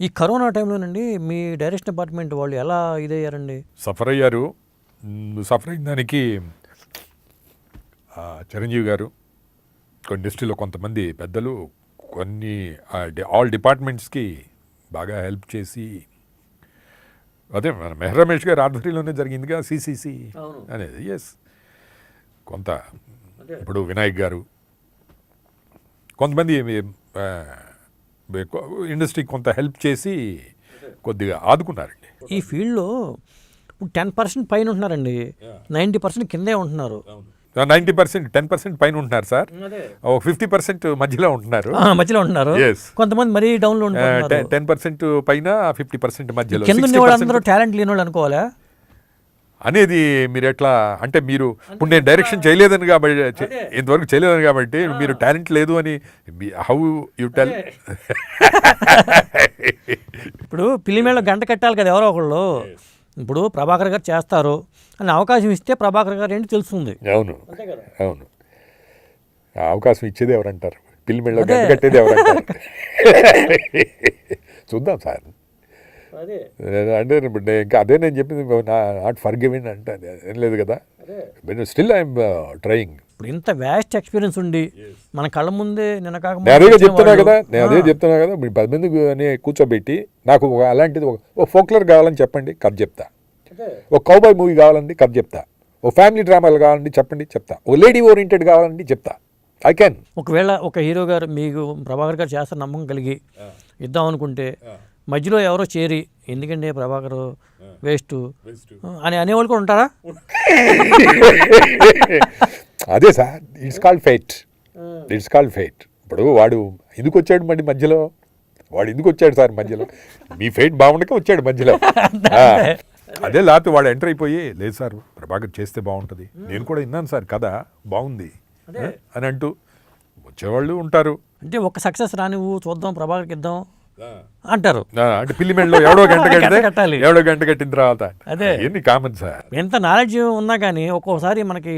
ఈ కరోనా టైంలోనండి మీ direction department వాళ్ళు ఎలా ఇదయ్యారండి? సఫర్ అయ్యారు. సఫర్ అయిన దానికి చిరంజీవి గారు, కొన్ని ఇండస్ట్రీలో కొంతమంది పెద్దలు, కొన్ని ఆల్ డిపార్ట్మెంట్స్కి బాగా హెల్ప్ చేసి, అదే మన మెహర్ రమేష్ గారు ఆధ్వర్యంలోనే జరిగిందిగా సిసిసి అనేది. ఎస్, కొంత ఇప్పుడు వినాయక్ గారు, కొంతమంది ఇండస్ట్రీకి కొంత హెల్ప్ చేసి కొద్దిగా ఆదుకున్నారండి. ఈ ఫీల్డ్లో 10% పైన ఉంటున్నారండి, 90% కిందే ఉంటున్నారు. 90%, 10% పైన ఉంటున్నారు సార్. 50% మధ్యలో ఉంటున్నారు. మధ్యలో ఉంటున్నారు. కొంతమంది మరీ డౌన్లో ఉంటున్నారు. 10% పైన, 50% మధ్యలో. కింద వాళ్ళందరూ టాలెంట్ లేని వాళ్ళు అనుకోవాలా అనేది? మీరు ఎట్లా అంటే, మీరు ఇప్పుడు నేను డైరెక్షన్ చేయలేదని కాబట్టి, ఇంతవరకు చేయలేదని కాబట్టి మీరు టాలెంట్ లేదు అని హౌ యూ టెల్? ఇప్పుడు ఫిలిమేలో గంట కట్టాలి కదా ఎవరో ఒకళ్ళు. ఇప్పుడు ప్రభాకర్ గారు చేస్తారు అని అవకాశం ఇస్తే ప్రభాకర్ గారు ఏంటి తెలుస్తుంది. అవును అవును, అవకాశం ఇచ్చేది ఎవరంటారు? ఫిలిమేలో గంట కట్టేది ఎవరంటారు? చూద్దాం సార్. అంటే ఇంకా అదే నేను చెప్పింది, నాట్ ఫర్ గివింగ్ అంటే ఏం లేదు కదా. Still I'm trying. ఇప్పుడు ఇంత వ్యాస్ట్ ఎక్స్పీరియన్స్ ఉండి మన కళ్ళ ముందే నేను అదే చెప్తున్నా కదా, మీ 10 మంది కూర్చోబెట్టి నాకు అలాంటిది ఒక ఫోక్లర్ కావాలని చెప్పండి, కథ చెప్తా. ఒక కౌబాయ్ మూవీ కావాలండి, కథ చెప్తా. ఓ ఫ్యామిలీ డ్రామాలు కావాలండి, చెప్పండి, చెప్తా. ఓ లేడీ ఓరియంటెడ్ కావాలండి, చెప్తా. I can. ఒకవేళ ఒక హీరో గారు మీకు ప్రభాకర్ గారు చేస్తారు నమ్మకం కలిగి ఇద్దాం అనుకుంటే, మధ్యలో ఎవరో చేరి ఎందుకంటే ప్రభాకర్ వేస్ట్ అని అనేవాళ్ళు కూడా ఉంటారా? అదే sir, it's called fate. It's called fate. ఇప్పుడు వాడు ఎందుకు వచ్చాడు మళ్ళీ మధ్యలో? వాడు ఎందుకు వచ్చాడు సార్ మధ్యలో? మీ ఫేట్ బాగుండక వచ్చాడు మధ్యలో. అదే లేకపోతే వాడు ఎంటర్ అయిపోయి, లేదు సార్ ప్రభాకర్ చేస్తే బాగుంటుంది, నేను కూడా విన్నాను సార్ కథ బాగుంది అని అంటూ వచ్చేవాళ్ళు ఉంటారు. అంటే ఒక సక్సెస్ రానివ్వు, చూద్దాం ప్రభాకర్కి ఇద్దాం అంటారు. అంటే పిల్లిమెళ్ళలో ఎవడో గంట కట్టాలి, ఎవడో గంట కట్టిన తర్వాత అదే ఎన్ని కామన్ సార్. ఎంత నాలెడ్జ్ ఉన్నా కానీ ఒక్కోసారి మనకి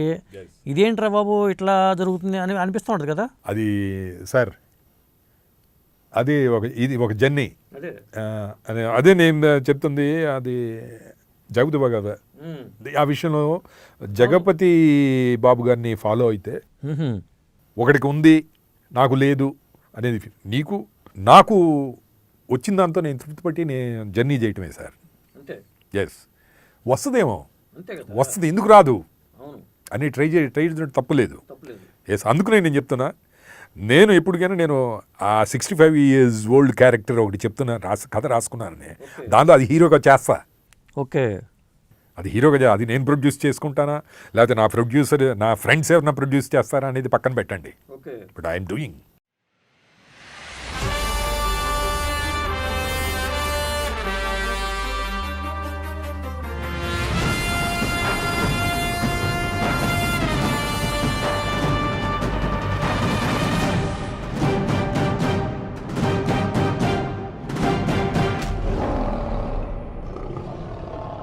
ఇదేంట్రా బాబు ఇట్లా జరుగుతుంది అని అనిపిస్తూ ఉంటుంది కదా. అది సార్, అది ఇది ఒక జర్నీ. అదే నేను చెప్తుంది, అది జగపతి బాగా ఆ విషయంలో జగపతి బాబు గారిని ఫాలో అయితే, ఒకటికి ఉంది నాకు లేదు అనేది, నాకు వచ్చిన దాంతో నేను తృప్తి పట్టి నేను జర్నీ చేయటమే సార్. ఎస్, వస్తుందేమో, వస్తుంది, ఎందుకు రాదు అని ట్రై చేయడం తప్పులేదు. ఎస్, అందుకనే నేను చెప్తున్నా, నేను ఎప్పటికైనా నేను ఆ 65 years old క్యారెక్టర్ ఒకటి చెప్తున్నా, కథ రాసుకున్నానని, దాంట్లో అది హీరోగా చేస్తా. ఓకే, అది హీరోగా, అది నేను ప్రొడ్యూస్ చేసుకుంటానా లేకపోతే నా ఫ్రెండ్స్ ఎవరైనా ప్రొడ్యూస్ చేస్తారా అనేది పక్కన పెట్టండి. But I'm doing.